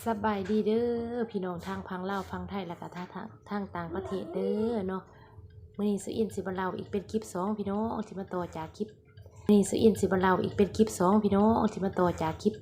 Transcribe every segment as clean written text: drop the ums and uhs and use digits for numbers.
สบายดีเด้อพี่น้องทางพังเล่าวฟังไทยแล้วก็ทางต่างประเทศเด้อเนาะมื้อนี้สุอินสิมาเล่าอีกเป็นคลิป2พี่น้องที่มาต่อจากคลิปมื้อนี้สุอินสิมาเล่าอีกเป็นคลิป2พี่น้องที่มาต่อจากคลิป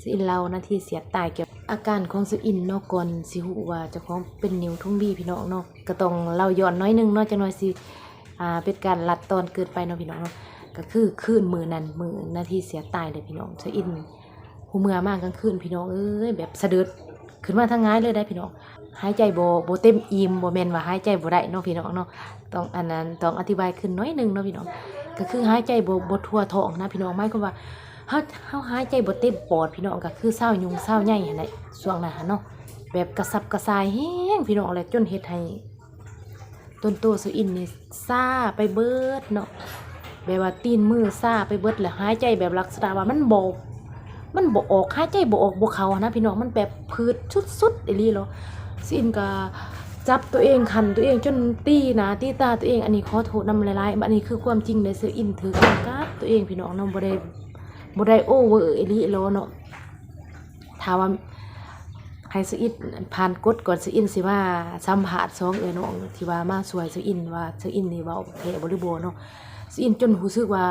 สุอินเล่านาทีเสียตายเกี่ยวอาการของสุอินเนาะก่อนสิฮู้ว่าเจ้าของเป็นนิ้วทุ่งบี้พี่น้องเนาะก็ต้องเล่าย้อนน้อยนึงเนาะจังหน่อยสิเป็นการลัดตอนเกินไปเนาะพี่น้องเนาะก็คือคืนมื้อนั้นมื้อนาทีเสียตายเลยพี่น้องสุอินหูเมื่อมากกลางคืนพี่น้องเอ้ยแบบสะดุดขึ้นมาทั้งง่ายเลยได้พี่น้องหายใจบ่เต็มอิ่มบ่แม่นว่าหายใจบ่ได้เนาะพี่น้องเนาะต้องอันนั้นต้องอธิบายขึ้นน้อยนึงเนาะพี่น้องก็คือหายใจบ่ทั่วท้องนะพี่น้องหมายความว่าเฮาหายใจบ่เต็มปอดพี่น้องก็คือเศร้ายุงเศร้าใหญ่หั่นแหละช่วงนั้นเนาะแบบกระสับกระส่ายแฮงพี่น้องเลยจนเฮ็ดให้ต้นโตสุอินนี่ซ่าไปเบิดเนาะแบบว่าตีนมือซ่าไปเบิดแล้วหายใจแบบลักษณะว่ามันบ่ออกหายใจบ่ออกบ่เข้านะพี่น้องมันแบบพืดสุดๆอีหลีเหรอสิอินก็จับตัวเองคันตัวเองจนตีหน้าตีตาตัวเองอันนี้ขอโทษนำหลายๆอันนี้คือความจริงเลยสิอินถือกันกับตัวเองพี่น้องเนาะบ่ได้โอเวอร์อีหลีเหรอเนาะถ้าว่าให้สิอินผ่านกฎก่อนสิอินสิว่าสัมภาษณ์2น้องที่ว่ามาช่วยสิอินว่าสิอินนี่เว้าแท้บ่หรือบ่เนาะสิอินจนรู้สึกว่า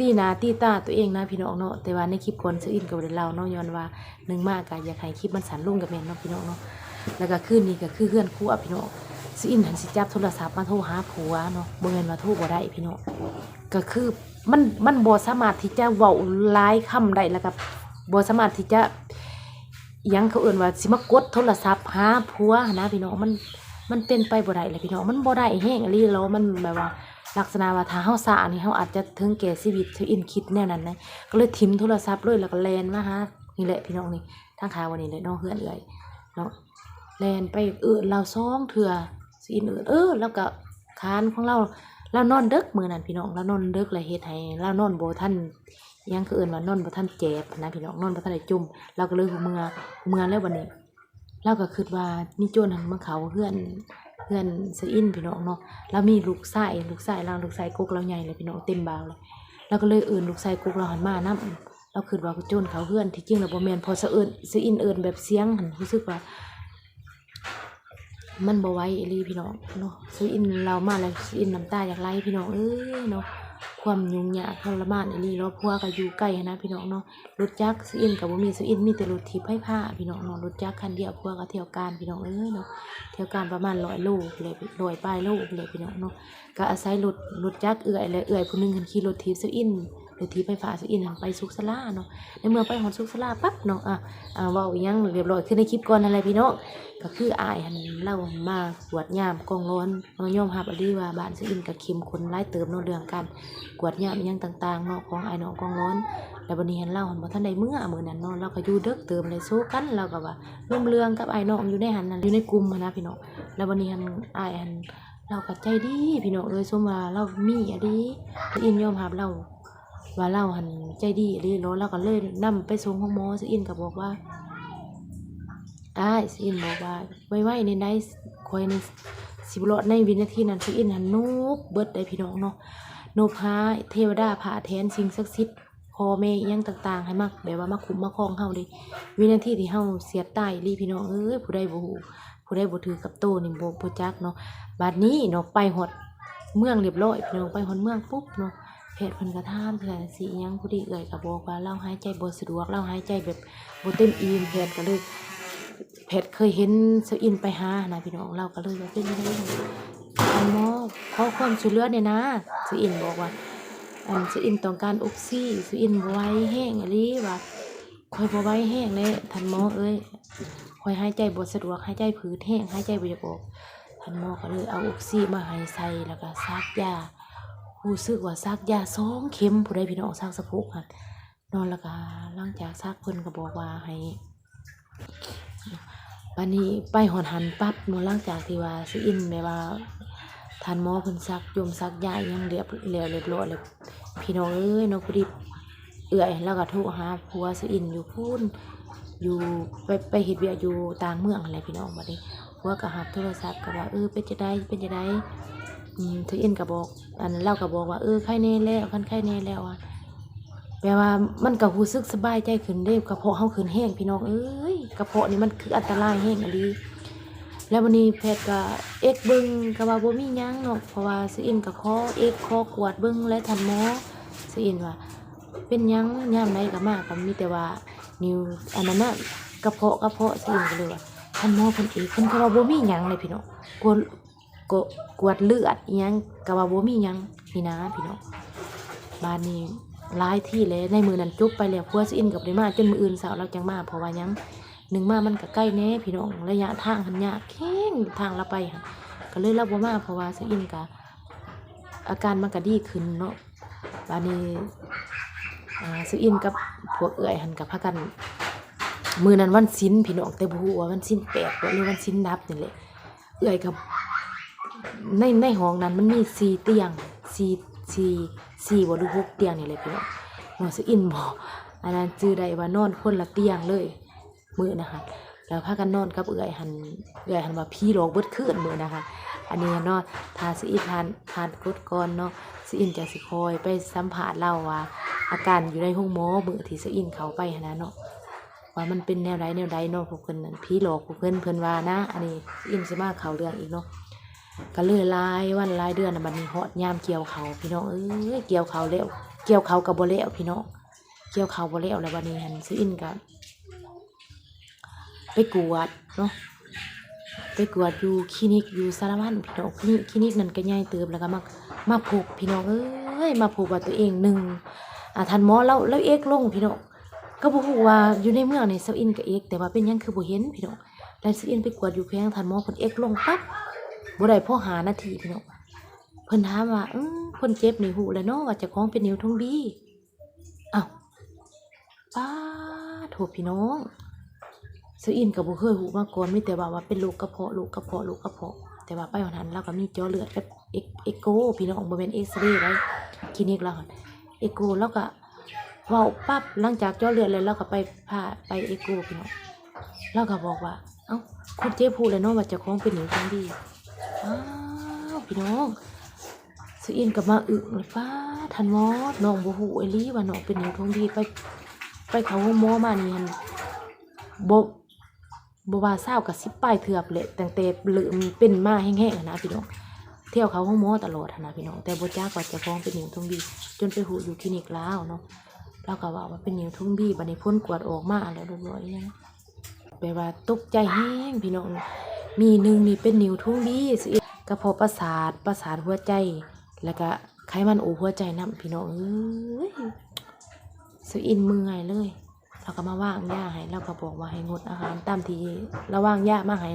ตีหน้าตีตาตัวเองนะพี่น้องเนาะแต่ว่าในคลิปก่อนสิอินก็บ่ได้เล่าเนาะย้อนว่านึงมากก็อยากให้คลิปมันสั้นลงก็แม่นเนาะพี่น้องเนาะแล้วก็คืนนี้ก็คือเฮือนครัวพี่น้องสิอินหันสิจับโทรศัพท์มาโทรหาผัวเนาะบ่แม่นว่าโทรบ่ได้พี่น้องก็คือมันบ่สามารถที่จะเว้าหลายคำได้แล้วก็บ่สามารถที่จะยังเขาเอิ้นว่าสิมากดโทรศัพท์หาผัวนะพี่น้องมันเป็นไปบ่ได้เลยพี่น้องมันบ่ได้แฮงอีหลีแล้วมันแบบว่าลักษณะว่าถ้าเฮาซ่านี่เฮาอาจจะถึงแก่ชีวิตสิอินคิดแนวนั้นนะก็เลยทิ่มโทรศัพท์เลยแล้วก็แล่นมาหานี่แหละพี่น้องนี่ทางขาวันนี้เลยเนาะเฮือนเอื้อยเนาะแล่นไปเรา2เทื่อสิอินแล้วก็คานของเรานอนดึกมื้อนั้นพี่น้องเรานอนดึกแล้วเฮ็ดให้เรานอนบ่ทันยังคือเอิ้นว่านอนบ่ทันแจ็บนะพี่น้องนอนบ่ทันได้จุ่มเราก็เลยหูเมื่อแล้วบัดนี้เราก็คิดว่ามีโจรหันมาเข้าเฮือนสิอินพี่น้องเนาะแล้วมีลูกชายกกเราใหญ่เลยพี่น้องเต็มบ่าวเลยเราก็เลยเอิ้นลูกชายกกเราหันมานำเราคิดว่าโจรเข้าเฮือนที่จริงแล้วบ่แม่นพอสิอินเอิ้นแบบเสียงหันรู้สึกว่ามันบ่ไหวอีหลีพี่น้องเนาะสิอินเรามาแล้วสิอินน้ำตาอยากไหลพี่น้องเนาะความยุ่งยากทรมานอีหลีแล้วผัวก็อยู่ใกล้นะพี่น้องเนาะรถจักรสิอินก็บ่มีสิอินมีแต่รถทิพย์ไฟฟ้าพี่น้องเนาะรถจักรคันเดียวผัวก็เที่ยวการพี่น้องเนาะเที่ยวการประมาณ100 โลเลย100 ปลายโลเลยพี่น้องเนาะก็อาศัยรถจักรเอื้อยผู้นึงขี่รถทิพย์สิอินรถทิพย์ไฟฟ้าสิอินหันไปสุขศาลาเนาะในเมื่อไปฮอดสุขศาลาปั๊บเนาะเว้าอีหยังเรียบร้อยคือในคลิปก่อนนั่นแหละพี่น้องก็คืออ้ายหันเล่ามากวดยามกองร้อนเนาะยอมรับอีหลีว่าบ้านสิอินก็เข้มข้นหลายเติมเนาะเรื่องการกวดยามอีหยังต่างๆเนาะของอ้ายน้องกองร้อนแล้วบัดนี้หันเล่าหันบ่ทันได้มื้อนั้นเนาะเราก็อยู่ดึกเติมเลยสู้กันเราก็ว่าร่วมเรื่องกับอ้ายน้องอยู่ในหันนั่นอยู่ในกลุ่มหันนะพี่น้องแล้วบัดนี้หันอ้ายหันเราก็ใจดีพี่น้องสมว่าเรามีอะดีสิอินยอมรับเราว่าเราหันใจดีอีหลีเนาะเราก็เลยนำไปส่งห้องหมอสิอินก็บอกว่าสิอินบอกว่าไว้ในได้คอยในสิบรอดในวินาทีนั้นสิอินหันนูบเบิดได้พี่น้องเนาะนูบหาเทวดาผ่าแทนสิ่งศักดิ์สิทธิ์พ่อแม่ยังต่างๆให้มักแบบว่ามาคุ้มมาครองเฮาดิวินาทีที่เฮาเสียตายลีพี่น้องผู้ใดบ่ฮู้ผู้ใดบ่ถือกับโตนี่บ่จักเนาะบัดนี้เนาะไปฮอดเมืองเรียบร้อยพี่น้องไปฮอดเมืองปุ๊บเนาะแพทย์เพิ่นก็ถามว่าสิอิหยังผู้ที่เอ่ยก็บอกว่าเราหายใจบ่สะดวกเราหายใจแบบบ่เต็มอิ่มแพทย์ก็เลยแพทย์เคยเห็นสิอินไปหานะพี่น้องเราก็เลยว่าเป็นจังได๋หมอขอความช่วยเหลือหน่อยนะสิอินบอกว่าสิอินต้องการออกซิสิอินบ่ไหวแห้งอีหลีว่าค่อยบ่ไหวแห้งเลยท่านหมอค่อยหายใจบ่สะดวกหายใจผืดแห้งหายใจบ่อยากออกท่านหมอก็เลยเอาออกซิมาให้ใส่แล้วก็ซักยารู้สึกว่าซักยา2 เข็มผู้ใดพี่น้องซักสะโพกหั่นนอนแล้วก็หลังจากซักเพิ่นก็บอกว่าให้วันนี้ไปหอนหันปั๊บเนาะหลังจากที่ว่าสิอินแบบว่าท่านหมอเพิ่นซักยายังเรียบร้อยเลยพี่น้องเนาะพอดีเอื้อยแล้วก็โทรหาผัวสิอินอยู่พูนอยู่ไปเฮ็ดเวียกอยู่ต่างเมืองอะไรพี่น้องบัดนี้ผัวก็รับโทรศัพท์ก็ว่าเป็นจังได๋สิอินก็บอกเราก็บอกว่าไข้แน่แล้วไข้แน่แล้วแปลว่ามันก็รู้สึกสบายใจขึ้นเด้กระเพาะเฮาขึ้นแห้งพี่น้อง กระเพาะนี่มันคืออันตรายแห้งอะลีแล้ววันนี้แพทย์ก็เอ็กเบิ่งก็ว่าบ่มีหยังเนาะเพราะว่าสิอินก็ขอเอ็กขอกวดเบิ่งและท่านหมอสิอินว่าเป็นหยังยามใดก็มาก็มีแต่ว่านิ้วอันนั้นน่ะกระเพาะสิอินก็เลยว่าท่านหมอเพิ่นเอกเพิ่นก็ว่าบ่มีหยังเลยพี่น้องกวดกวดเลือดอีหยังก็ว่าบ่มีหยังนี่นะพี่น้องบ้านนี้หลายที่เลยในมื้อนั้นจบไปแล้วพัวสิอินก็บ่ได้มาจนมื้ออื่นเช้าเราจังมาเพราะว่าหยังหนึ่งมามันก็ใกล้แน่พี่น้องระยะทางหันยากแข็งทางละไปหันก็เลยรับบ่มาเพราะว่าสิอินก็อาการมันก็ดีขึ้นเนาะบ้านนี้สิอินกับพวกเอื้อยหันก็พากันมื้อนั้นวันศีลพี่น้องแต่บ่ฮู้ว่าวันศีล8บ่หรือวันศีลนับนี่แหละเอื้อยกับในห้องนั้นมันมี4เตียง4บ่หรือ6เตียงนี่แหละพี่น้องเนาะสิอินบ่อันนั้นชื่อได้ว่านอนคนละเตียงเลยมื้อนะคะแล้วพากันนอนกับเอื้อยหันว่าพี่หลอกเบิดคืนมื้อนะคะอันนี้เนาะถ้าสิอินทานกดก่อนเนาะสิอินจะสิคอยไปสัมภาษณ์เล่าว่าอาการอยู่ในห้องหมอมื้อที่สิอินเข้าไปหันนะเนาะว่ามันเป็นแนวใดเนาะพวกเพิ่นนั่นพี่หลอกพวกเพิ่นว่านะอันนี้สิอินสิมาเข้าเรื่องอีกเนาะก็เลยหลายวันหลายเดือนน่ะบัดนี้ฮอดยามเกี่ยวข้าวพี่น้องเอ้ยเกี่ยวข้าวแล้วเกี่ยวข้าวก็บ่แล้วพี่น้องเกี่ยวข้าวบ่แล้วแล้วบัดนี้หันสิอินก็ไปกวดเนาะไปกวดอยู่คลินิกอยู่สารวัตรพี่น้องคลินิกนั้นก็ใหญ่เติบแล้วก็มาพบพี่น้องเอ้ยมาพบว่าตัวเองหนึ่งท่านหมอแล้วเอ็กลงพี่น้องก็บ่ฮู้ว่าอยู่ในเมืองนี่เซาอินก็เอ็กแต่ว่าเป็นหยังคือบ่เห็นพี่น้องแล้วเซาอินไปกวดอยู่แพงท่านหมอเพิ่นเอ็กลงปั๊บบ่ได้พอหานาทีพี่น้องเพิ่นถามว่าเพิ่นเจ็บนี่ฮู้แล้วเนาะว่าเจ้าของเป็นนิ้วท้องดีอ้าวป๊าโถพี่น้องเซาอินก็บ่เคยฮู้มาก่อนมีแต่ว่าเป็นโรคกระเพาะแต่ว่าไปวันนั้นเราก็มีเจาะเลือดกับเอ็กโกพี่น้องบ่แม่นเอ็กซเรย์ได้คลินิกเราเอ็กโกแล้วก็เว้าปั๊บหลังจากเจาะเลือดแล้วเราก็ไปพาไปเอ็กโกพี่น้องเราก็บอกว่าเอ้าคนเจ็บฮู้แล้วเนาะว่าเจ้าของเป็นนิ้วท้องดีอ้าวพี่น้องเซาอินก็มาอึเลยฟ้าท่านหมอน้องบ่ฮู้อีหลีว่าน้องเป็นนิ้วท้องดีไปเข้าห้องหมอมานี่หั่นบ่ว่า20กับ10ป้ายเทือบแหละตั้งแต่เริ่มเป็นมาแห้งๆนะพี่น้องเที่ยวเขาห้องหมอตลอดนะพี่น้องแต่บ่จักว่าเจ้าของเป็นนิ้วท้องดีจนไปฮู้อยู่คลินิกลาวเนาะเราก็ว่าเป็นนิ้วท้องดีบัดนี้ผลกวดออกมาแล้วเรียบร้อยยังแปลว่าตกใจแห้งพี่น้องมีหนึ่งนี่เป็นนิ้วท้องดีสิกระเพาะประสาทหัวใจแล้วก็ไขมันหัวใจนำพี่น้องเอ้ยสิอินเมื่อยเลยเราก็มาว่างยาให้เราก็บอกว่าให้งดอาหารตามที่เราว่างยามาให้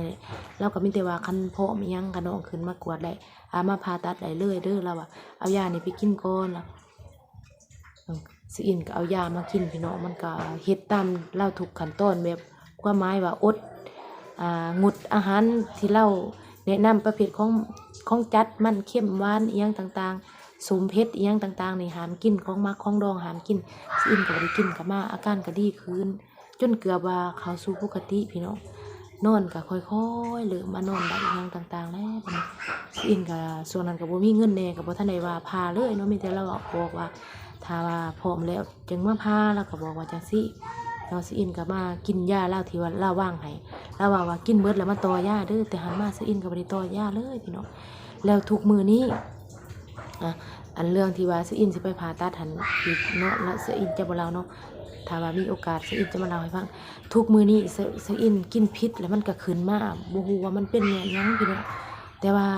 เราก็มีแต่ว่าคันพอมียังกระน้องขึ้นมากวดได้มาผ่าตัดได้เลยเด้อเราว่าเอายานี่ไปกินก่อนล่ะสิอินก็เอายามากินพี่น้องมันก็เฮ็ดตามเราทุกขั้นตอนแบบความหมายว่าอดงดอาหารที่เราแนะนำประเภทของจัดมันเข้มหวานอีหยังต่างๆสมเผ็ดอีหยังต่างๆนี่ห้ามกินของมักของดองห้ามกินสิอินก็บ่ได้กินก็มาอาการก็ดีขึ้นจนเกือบว่าเข้าสู่ปกติพี่น้องนอนก็ค่อยๆเริ่มมานอนได้อีหยังต่างๆแล้วบัดนี้สิอินก็ส่วนนั้นก็บ่มีเงินแน่ก็บ่ทันได้ว่าพาเลยเนาะมีแต่เราบอกว่าถ้าว่าพร้อมแล้วจึงมาพาแล้วก็บอกว่าจังซี่เราสิอินก็มากินยาแล้วที่ว่าเราว่างให้เราว่ากินเบิดแล้วมาต่อยาเด้อแต่หันมาสิอินก็บ่ได้ต่อยาเลยพี่น้องแล้วทุกมื้อนี้อันเรื่องที่ว่าสิอินสิไปผ่าตัดหันอีกเนาะแล้วสิอินจะบ่เล่าเนาะถ้าว่ามีโอกาสสิอินจะมาเล่าให้ฟังทุกมื้อนี้สิอินกินพิษแล้วมันก็ขึ้นมาบ่ฮู้ว่ามันเป็นแนวหยังพี่น้องแต่ว่า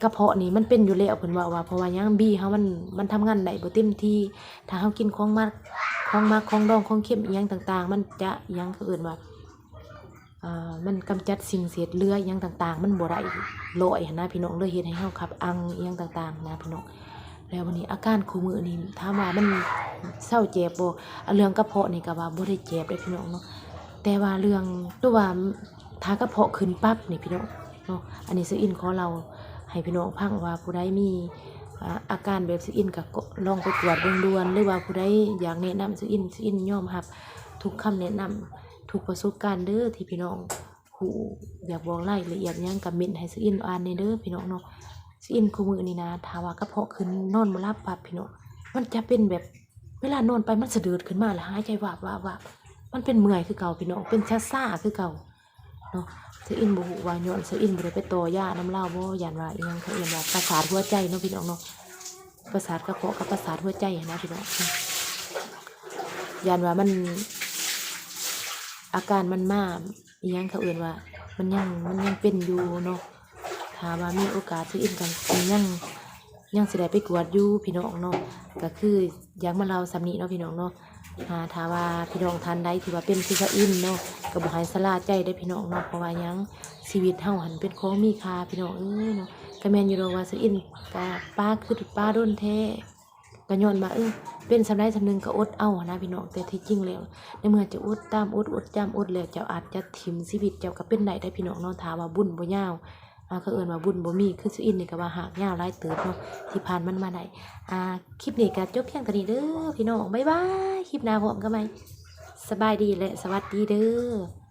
กระเพาะนี่มันเป็นอยู่แล้วเพิ่นว่าเพราะว่ายังบี้เฮามันทำงานได้บ่เต็มที่ถ้าเฮากินของมักของดองของเค็มอีหยังต่างๆมันจะอีหยังเขาเอิ้นว่ามันกำจัดสิ่งเศษเลือดอีหยังต่างๆมันบ่ได้ลอยหั่นนะพี่น้องเลยเฮ็ดให้เฮาขับอังอีหยังต่างๆนะพี่น้องแล้ววันนี้อาการคู่มื้อนี้ถามว่ามันเศร้าเจ็บบ่เรื่องกระเพาะนี่ก็ว่าบ่ได้เจ็บเด้พี่น้องเนาะแต่ว่าเรื่องตัวว่าถ้ากระเพาะขึ้นปั๊บนี่พี่น้องเนาะอันนี้สิอินขอเราให้พี่น้องฟังว่าผู้ใดมีอาการแบบสิอินก็ลองไปตรวจเบิ่งด่วนหรือว่าผู้ใดอยากแนะนำสิอินยอมรับทุกคำแนะนำทุกประสบการณ์เด้อที่พี่น้องหูอยากบอกรายละเอียดหยังก็เม้นให้สิอินอ่านในเด้อพี่น้องเนาะสิอินคู่มื้อนี้นะถ้าว่ากระเพาะขึ้นนอนบ่หลับปั๊บพี่น้องมันจะเป็นแบบเวลานอนไปมันสะดืดขึ้นมาแล้วหายใจวาบ มันเป็นเมื่อยคือเก่าพี่น้องเป็นซ่าๆคือเก่าเนาะเซอินบ่ฮู้ว่าย้อนเซอินบ่ได้ไปต่อยาน้ำเหล้าบ่ย่านว่าอีหยังเขาเอิ้นว่าประสาทหัวใจเนาะพี่น้องเนาะประสาทกระเพาะกับประสาทหัวใจนะพี่น้องย่านว่ามันอาการมันมาอีหยังเขาเอิ้นว่ามันยังเป็นอยู่เนาะถ้าว่ามีโอกาสเซอินกันยังสิได้ไปกวดอยู่พี่น้องเนาะก็คืออยากมาเล่าสำนี้เนาะพี่น้องเนาะถ้าว่าพี่น้องท่านใดที่ว่าเป็นคือเซอินเนาะก็บ่ให้สลาใจได้พี่น้องเนาะเพราะว่าหยังชีวิตเฮาหันเป็นของมีค่าพี่น้องเนาะก็แม่นอยู่ดอกว่าเซอินก็ป้าคือป้าโดนแท้ก็ย้อนว่าเป็นสำใดสำหนึงก็อดเอานะพี่น้องแต่ที่จริงแล้วในเมื่อจะอดตามอดจำอดแล้วเจ้าอาจจะถิ่มชีวิตเจ้าก็เป็นได้พี่น้องเนาะถ้าว่าบุญบ่ยาวเขาเอิ้นว่าบุญบ่มีคือเซอินนี่ก็ว่าหากยาวหลายเติบเนาะที่ผ่านมันมาได้คลิปนี้ก็จบเพียงเท่านี้เด้อพี่น้องบ๊ายบายคลิปหน้าพบกันใหม่สบายดีและสวัสดีเด้อ